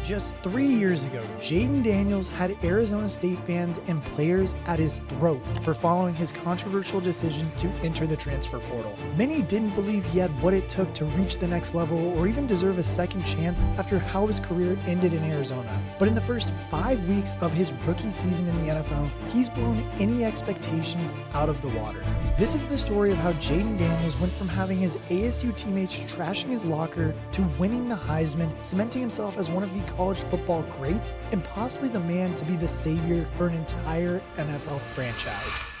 Just 3 years ago, Jayden Daniels had Arizona State fans and players at his throat for following his controversial decision to enter the transfer portal. Many didn't believe he had what it took to reach the next level or even deserve a second chance after how his career ended in Arizona. But in the first 5 weeks of his rookie season in the NFL, he's blown any expectations out of the water. This is the story of how Jayden Daniels went from having his ASU teammates trashing his locker to winning the Heisman, cementing himself as one of the college football greats and possibly the man to be the savior for an entire NFL franchise.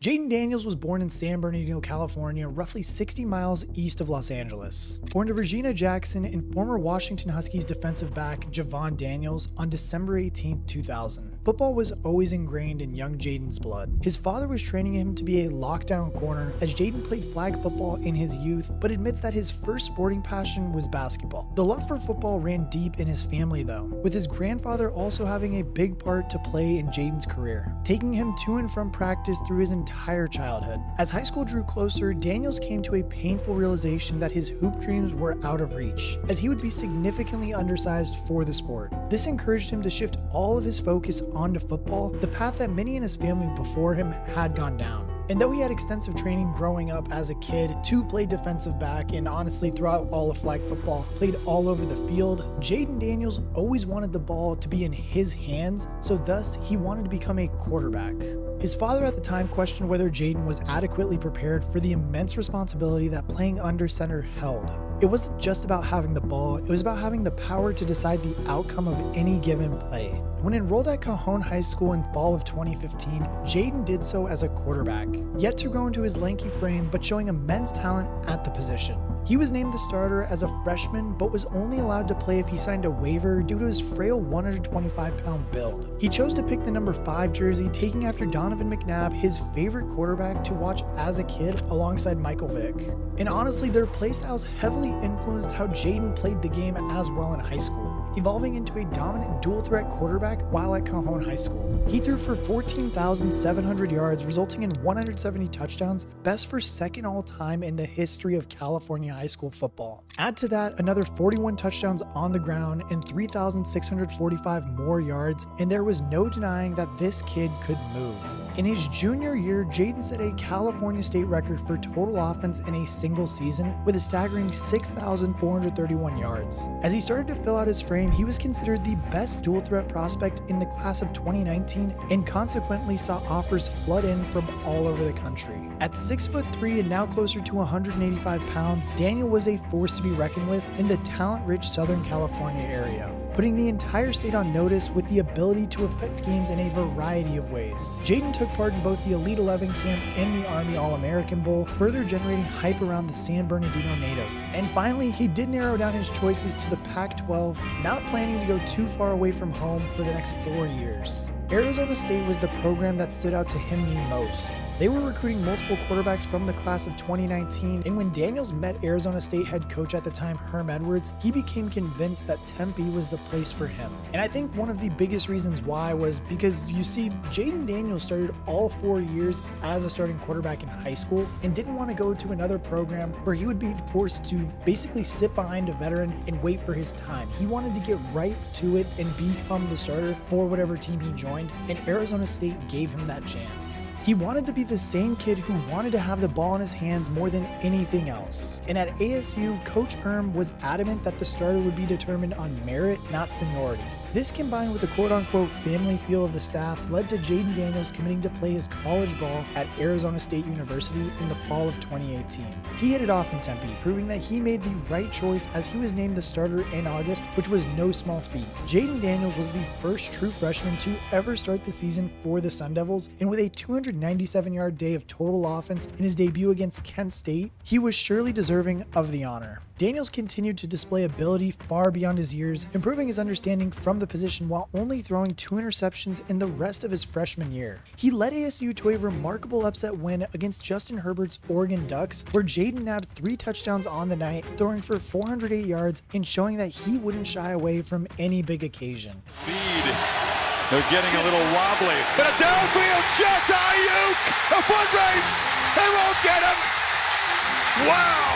Jayden Daniels was born in San Bernardino, California, roughly 60 miles east of Los Angeles. Born to Regina Jackson and former Washington Huskies defensive back Javon Daniels on December 18, 2000. Football was always ingrained in young Jayden's blood. His father was training him to be a lockdown corner as Jayden played flag football in his youth, but admits that his first sporting passion was basketball. The love for football ran deep in his family though, with his grandfather also having a big part to play in Jayden's career, taking him to and from practice through his entire childhood. As high school drew closer, Daniels came to a painful realization that his hoop dreams were out of reach, as he would be significantly undersized for the sport. This encouraged him to shift all of his focus onto football, the path that many in his family before him had gone down. And though he had extensive training growing up as a kid to play defensive back and honestly throughout all of flag football, played all over the field, Jayden Daniels always wanted the ball to be in his hands, so thus he wanted to become a quarterback. His father at the time questioned whether Jayden was adequately prepared for the immense responsibility that playing under center held. It wasn't just about having the ball, it was about having the power to decide the outcome of any given play. When enrolled at Cajon High School in fall of 2015, Jayden did so as a quarterback, yet to grow into his lanky frame but showing immense talent at the position. He was named the starter as a freshman, but was only allowed to play if he signed a waiver due to his frail 125-pound build. He chose to pick the number 5 jersey, taking after Donovan McNabb, his favorite quarterback to watch as a kid alongside Michael Vick. And honestly, their playstyles heavily influenced how Jayden played the game as well in high school, evolving into a dominant dual-threat quarterback while at Cajon High School. He threw for 14,700 yards, resulting in 170 touchdowns, best for second all-time in the history of California high school football. Add to that another 41 touchdowns on the ground and 3,645 more yards, and there was no denying that this kid could move. In his junior year, Jayden set a California state record for total offense in a single season with a staggering 6,431 yards. As he started to fill out his frame, he was considered the best dual-threat prospect in the class of 2019 and consequently saw offers flood in from all over the country. At 6'3" and now closer to 185 pounds, Daniel was a force to be reckoned with in the talent-rich Southern California area, putting the entire state on notice with the ability to affect games in a variety of ways. Jayden took part in both the Elite 11 camp and the Army All-American Bowl, further generating hype around the San Bernardino native. And finally, he did narrow down his choices to the Pac-12, not planning to go too far away from home for the next 4 years. Arizona State was the program that stood out to him the most. They were recruiting multiple quarterbacks from the class of 2019, and when Daniels met Arizona State head coach at the time, Herm Edwards, he became convinced that Tempe was the place for him. And I think one of the biggest reasons why was because, you see, Jayden Daniels started all 4 years as a starting quarterback in high school and didn't want to go to another program where he would be forced to basically sit behind a veteran and wait for his time. He wanted to get right to it and become the starter for whatever team he joined, and Arizona State gave him that chance. He wanted to be the same kid who wanted to have the ball in his hands more than anything else. And at ASU, Coach Herm was adamant that the starter would be determined on merit, not seniority. This, combined with the quote-unquote family feel of the staff, led to Jayden Daniels committing to play his college ball at Arizona State University in the fall of 2018. He hit it off in Tempe, proving that he made the right choice as he was named the starter in August, which was no small feat. Jayden Daniels was the first true freshman to ever start the season for the Sun Devils, and with a 297-yard day of total offense in his debut against Kent State, he was surely deserving of the honor. Daniels continued to display ability far beyond his years, improving his understanding from the position while only throwing 2 interceptions in the rest of his freshman year. He led ASU to a remarkable upset win against Justin Herbert's Oregon Ducks, where Jayden nabbed 3 touchdowns on the night, throwing for 408 yards and showing that he wouldn't shy away from any big occasion. Lead. They're getting a little wobbly, but a downfield shot to Ayuk! A foot race! They won't get him! Wow!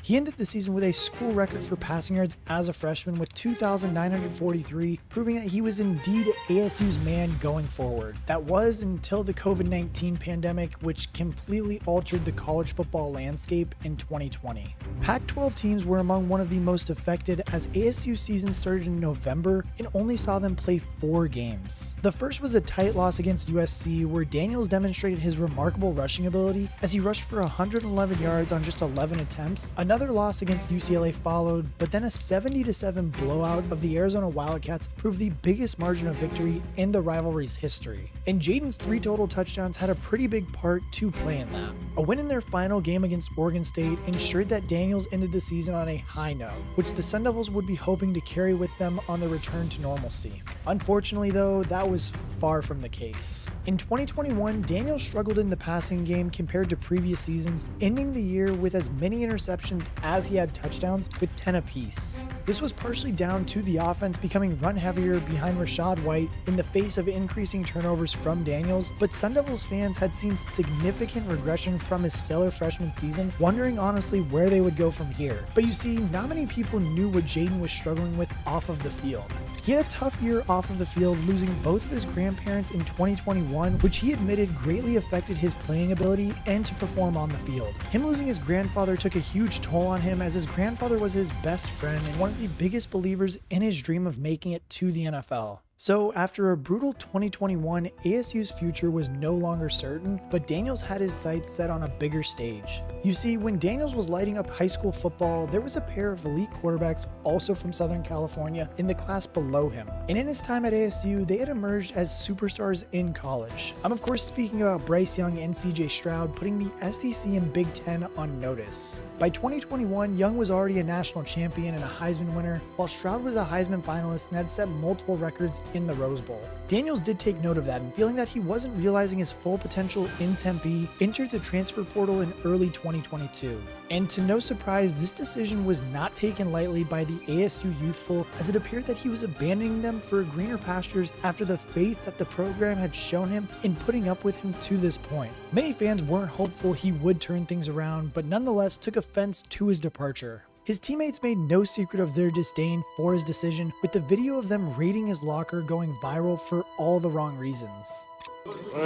He ended the season with a school record for passing yards as a freshman with 2,943, proving that he was indeed ASU's man going forward. That was until the COVID-19 pandemic, which completely altered the college football landscape in 2020. Pac-12 teams were among one of the most affected as ASU season started in November and only saw them play 4 games. The first was a tight loss against USC, where Daniels demonstrated his remarkable rushing ability as he rushed for 111 yards on just 11 attempts. Another loss against UCLA followed, but then a 70-7 blowout of the Arizona Wildcats proved the biggest margin of victory in the rivalry's history. And Jayden's 3 total touchdowns had a pretty big part to play in that. A win in their final game against Oregon State ensured that Daniels ended the season on a high note, which the Sun Devils would be hoping to carry with them on their return to normalcy. Unfortunately though, that was far from the case. In 2021, Daniels struggled in the passing game compared to previous seasons, ending the year with as many interceptions as he had touchdowns, with 10 apiece. This was partially down to the offense becoming run heavier behind Rachaad White in the face of increasing turnovers from Daniels, but Sun Devils fans had seen significant regression from his stellar freshman season, wondering honestly where they would go from here. But you see, not many people knew what Jayden was struggling with off of the field. He had a tough year off of the field, losing both of his grandparents in 2021, which he admitted greatly affected his playing ability and to perform on the field. Him losing his grandfather took a huge toll on him, as his grandfather was his best friend and one of the biggest believers in his dream of making it to the NFL. So after a brutal 2021, ASU's future was no longer certain, but Daniels had his sights set on a bigger stage. You see, when Daniels was lighting up high school football, there was a pair of elite quarterbacks also from Southern California in the class below him. And in his time at ASU, they had emerged as superstars in college. I'm of course speaking about Bryce Young and CJ Stroud, putting the SEC and Big Ten on notice. By 2021, Young was already a national champion and a Heisman winner, while Stroud was a Heisman finalist and had set multiple records in the Rose Bowl. Daniels did take note of that, and feeling that he wasn't realizing his full potential in Tempe, entered the transfer portal in early 2022. And to no surprise, this decision was not taken lightly by the ASU youthful, as it appeared that he was abandoning them for greener pastures after the faith that the program had shown him in putting up with him to this point. Many fans weren't hopeful he would turn things around, but nonetheless took offense to his departure. His teammates made no secret of their disdain for his decision, with the video of them raiding his locker going viral for all the wrong reasons. Clean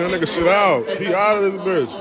that nigga shit out. He out of this bitch.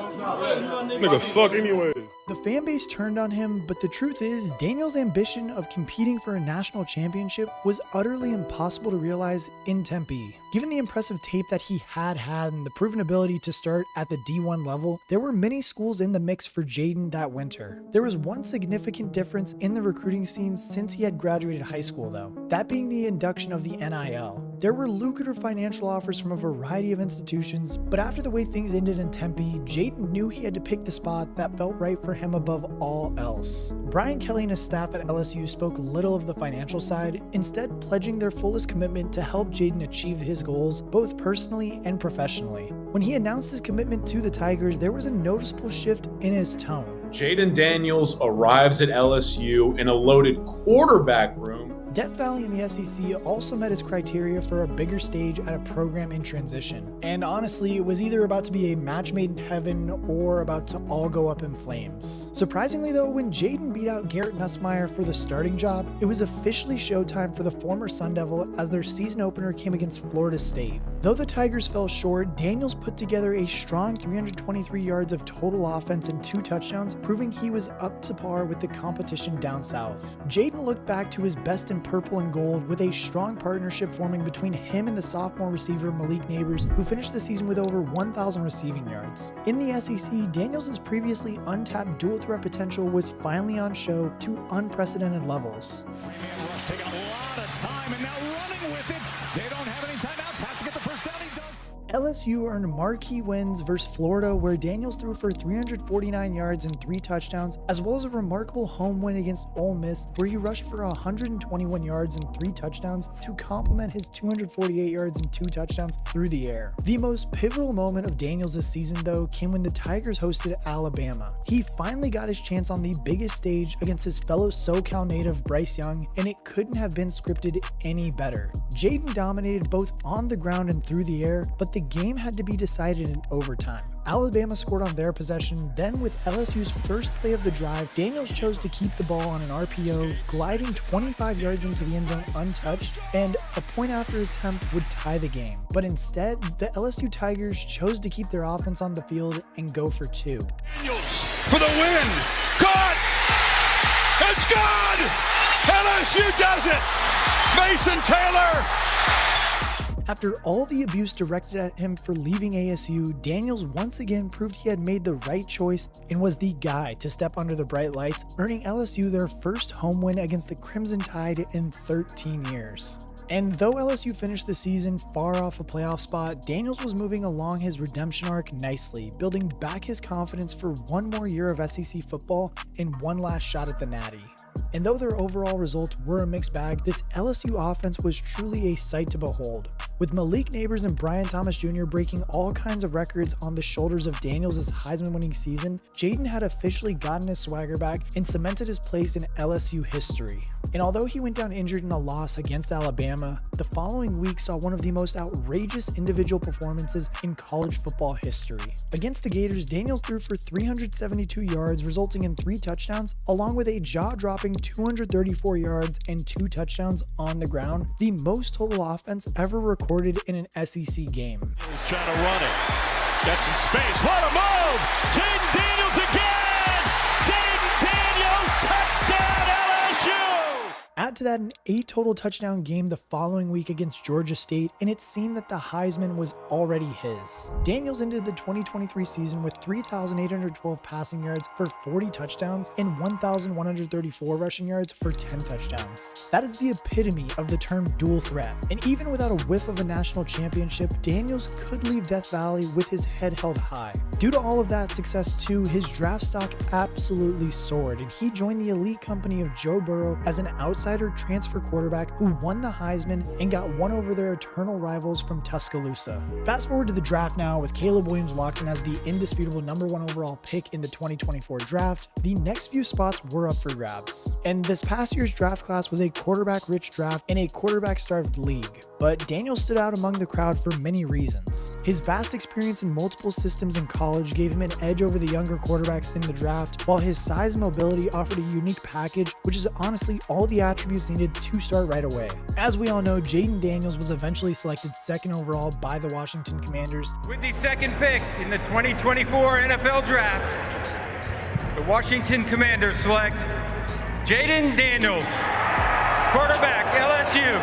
Nigga suck anyways. The fan base turned on him, but the truth is, Daniels' ambition of competing for a national championship was utterly impossible to realize in Tempe. Given the impressive tape that he had and the proven ability to start at the D1 level, there were many schools in the mix for Jayden that winter. There was one significant difference in the recruiting scene since he had graduated high school though, that being the induction of the NIL. There were lucrative financial offers from a variety of institutions, but after the way things ended in Tempe, Jayden knew he had to pick the spot that felt right for him above all else. Brian Kelly and his staff at LSU spoke little of the financial side, instead pledging their fullest commitment to help Jayden achieve his goals, both personally and professionally. When he announced his commitment to the Tigers, there was a noticeable shift in his tone. Jayden Daniels arrives at LSU in a loaded quarterback room. Death Valley in the SEC also met his criteria for a bigger stage at a program in transition. And honestly, it was either about to be a match made in heaven or about to all go up in flames. Surprisingly though, when Jayden beat out Garrett Nussmeier for the starting job, it was officially showtime for the former Sun Devil as their season opener came against Florida State. Though the Tigers fell short, Daniels put together a strong 323 yards of total offense and 2 touchdowns, proving he was up to par with the competition down south. Jayden looked back to his best in purple and gold, with a strong partnership forming between him and the sophomore receiver Malik Neighbors, who finished the season with over 1,000 receiving yards. In the SEC, Daniels' previously untapped dual threat potential was finally on show to unprecedented levels. Three-man rush taking a lot of time and now running with it. They don't have any timeouts. Has to get the first down. He does. LSU earned marquee wins versus Florida, where Daniels threw for 349 yards and 3 touchdowns, as well as a remarkable home win against Ole Miss, where he rushed for 121 yards and 3 touchdowns to complement his 248 yards and 2 touchdowns through the air. The most pivotal moment of Daniels this season, though, came when the Tigers hosted Alabama. He finally got his chance on the biggest stage against his fellow SoCal native Bryce Young, and it couldn't have been scripted any better. Jayden dominated both on the ground and through the air, but the game had to be decided in overtime. Alabama scored on their possession, then with LSU's first play of the drive, Daniels chose to keep the ball on an RPO, gliding 25 yards into the end zone untouched, and a point-after attempt would tie the game. But instead, the LSU Tigers chose to keep their offense on the field and go for two. Daniels for the win. Caught! It's good! LSU does it! Mason Taylor! After all the abuse directed at him for leaving ASU, Daniels once again proved he had made the right choice and was the guy to step under the bright lights, earning LSU their first home win against the Crimson Tide in 13 years. And though LSU finished the season far off a playoff spot, Daniels was moving along his redemption arc nicely, building back his confidence for one more year of SEC football and one last shot at the Natty. And though their overall results were a mixed bag, this LSU offense was truly a sight to behold. With Malik Neighbors and Brian Thomas Jr. breaking all kinds of records on the shoulders of Daniels' Heisman-winning season, Jayden had officially gotten his swagger back and cemented his place in LSU history. And although he went down injured in a loss against Alabama, the following week saw one of the most outrageous individual performances in college football history. Against the Gators, Daniels threw for 372 yards, resulting in 3 touchdowns, along with a jaw-dropping 234 yards and 2 touchdowns on the ground, the most total offense ever recorded in an SEC game. He's trying to run it. Got some space. What a move! Jayden Daniels again! Jayden Daniels, touchdown LSU! Add to that an 8 total touchdown game the following week against Georgia State, and it seemed that the Heisman was already his. Daniels ended the 2023 season with 3,812 passing yards for 40 touchdowns and 1,134 rushing yards for 10 touchdowns. That is the epitome of the term dual threat, and even without a whiff of a national championship, Daniels could leave Death Valley with his head held high. Due to all of that success too, his draft stock absolutely soared, and he joined the elite company of Joe Burrow as an outsider transfer quarterback who won the Heisman and got one over their eternal rivals from Tuscaloosa. Fast forward to the draft now, with Caleb Williams locked in as the indisputable #1 overall pick in the 2024 draft. The next few spots were up for grabs. And this past year's draft class was a quarterback-rich draft in a quarterback-starved league. But Daniel stood out among the crowd for many reasons. His vast experience in multiple systems in college gave him an edge over the younger quarterbacks in the draft, while his size and mobility offered a unique package, which is honestly all the attributes needed to start right away. As we all know, Jayden Daniels was eventually selected 2nd overall by the Washington Commanders. With the 2nd pick in the 2024 NFL Draft, the Washington Commanders select Jayden Daniels, quarterback, LSU.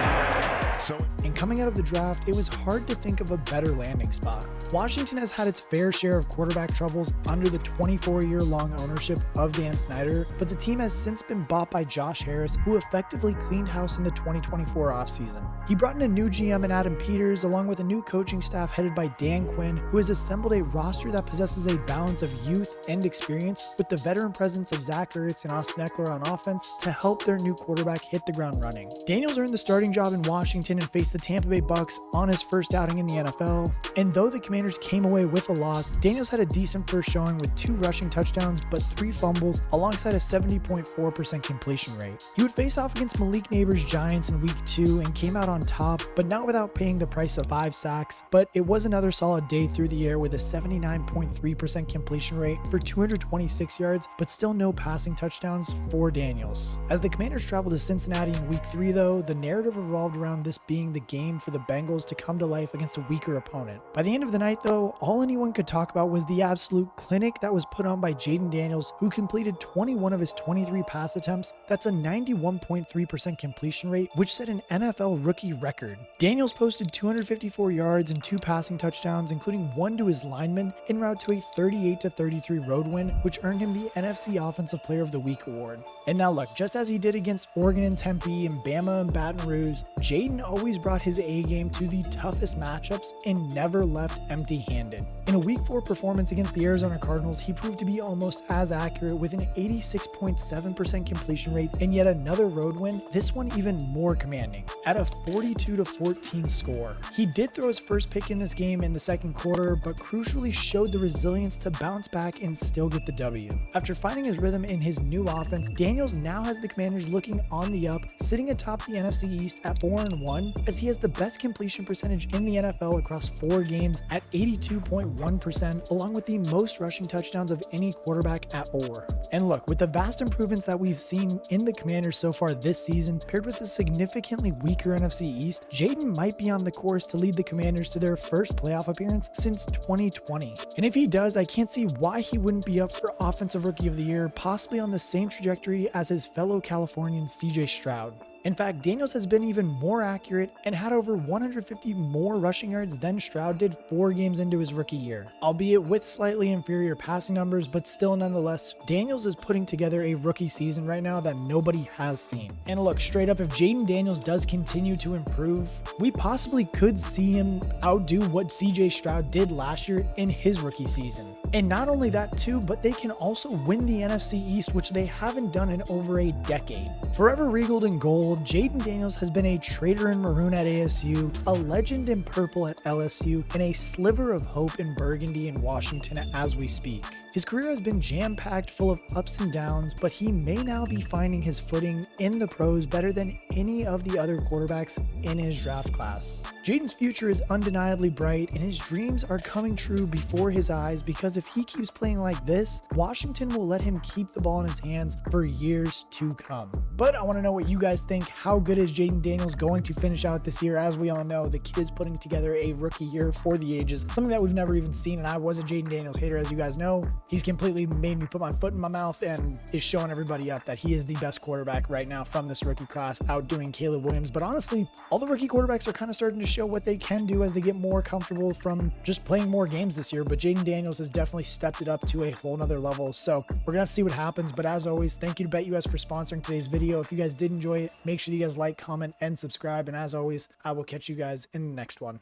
And coming out of the draft, it was hard to think of a better landing spot. Washington has had its fair share of quarterback troubles under the 24-year-long ownership of Dan Snyder, but the team has since been bought by Josh Harris, who effectively cleaned house in the 2024 offseason. He brought in a new GM in Adam Peters, along with a new coaching staff headed by Dan Quinn, who has assembled a roster that possesses a balance of youth and experience, with the veteran presence of Zach Ertz and Austin Eckler on offense to help their new quarterback hit the ground running. Daniels earned the starting job in Washington and faced the Tampa Bay Bucks on his first outing in the NFL, and though the Commanders came away with a loss, Daniels had a decent first showing with 2 rushing touchdowns but 3 fumbles alongside a 70.4% completion rate. He would face off against Malik Neighbors' Giants in week 2 and came out on top, but not without paying the price of 5 sacks, but it was another solid day through the air with a 79.3% completion rate for 226 yards, but still no passing touchdowns for Daniels. As the Commanders traveled to Cincinnati in week 3 though, the narrative revolved around this being the game for the Bengals to come to life against a weaker opponent. By the end of the night though, all anyone could talk about was the absolute clinic that was put on by Jayden Daniels, who completed 21 of his 23 pass attempts. That's a 91.3% completion rate, which set an NFL rookie record. Daniels posted 254 yards and 2 passing touchdowns, including 1 to his lineman, en route to a 38-33 road win, which earned him the NFC Offensive Player of the Week award. And now look, just as he did against Oregon and Tempe and Bama and Baton Rouge, Jayden always brought his A game to the toughest matchups and never left empty-handed. In a week 4 performance against the Arizona Cardinals, he proved to be almost as accurate with an 86.7% completion rate and yet another road win, this one even more commanding, at a 42-14 score. He did throw his first pick in this game in the 2nd quarter, but crucially showed the resilience to bounce back and and still get the W. After finding his rhythm in his new offense, Daniels now has the Commanders looking on the up, sitting atop the NFC East at 4-1, as he has the best completion percentage in the NFL across 4 games at 82.1%, along with the most rushing touchdowns of any quarterback at 4. And look, with the vast improvements that we've seen in the Commanders so far this season, paired with a significantly weaker NFC East, Jayden might be on the course to lead the Commanders to their first playoff appearance since 2020. And if he does, I can't see why he wouldn't be up for Offensive Rookie of the Year, possibly on the same trajectory as his fellow Californian CJ Stroud. In fact, Daniels has been even more accurate and had over 150 more rushing yards than Stroud did 4 games into his rookie year. Albeit with slightly inferior passing numbers, but still nonetheless, Daniels is putting together a rookie season right now that nobody has seen. And look, straight up, if Jayden Daniels does continue to improve, we possibly could see him outdo what CJ Stroud did last year in his rookie season. And not only that too, but they can also win the NFC East, which they haven't done in over a decade. Forever regaled in gold, Jayden Daniels has been a traitor in maroon at ASU, a legend in purple at LSU, and a sliver of hope in burgundy in Washington as we speak. His career has been jam-packed, full of ups and downs, but he may now be finding his footing in the pros better than any of the other quarterbacks in his draft class. Jayden's future is undeniably bright, and his dreams are coming true before his eyes, because if he keeps playing like this, Washington will let him keep the ball in his hands for years to come. But I want to know what you guys think. How good is Jayden Daniels going to finish out this year? As we all know, the kid is putting together a rookie year for the ages, something that we've never even seen, and I was a Jayden Daniels hater, as you guys know. He's completely made me put my foot in my mouth and is showing everybody up that he is the best quarterback right now from this rookie class, outdoing Caleb Williams. But honestly, all the rookie quarterbacks are kind of starting to show what they can do as they get more comfortable from just playing more games this year. But Jayden Daniels has definitely stepped it up to a whole nother level. So we're gonna have to see what happens. But as always, thank you to BetUS for sponsoring today's video. If you guys did enjoy it, make sure you guys like, comment, and subscribe. And as always, I will catch you guys in the next one.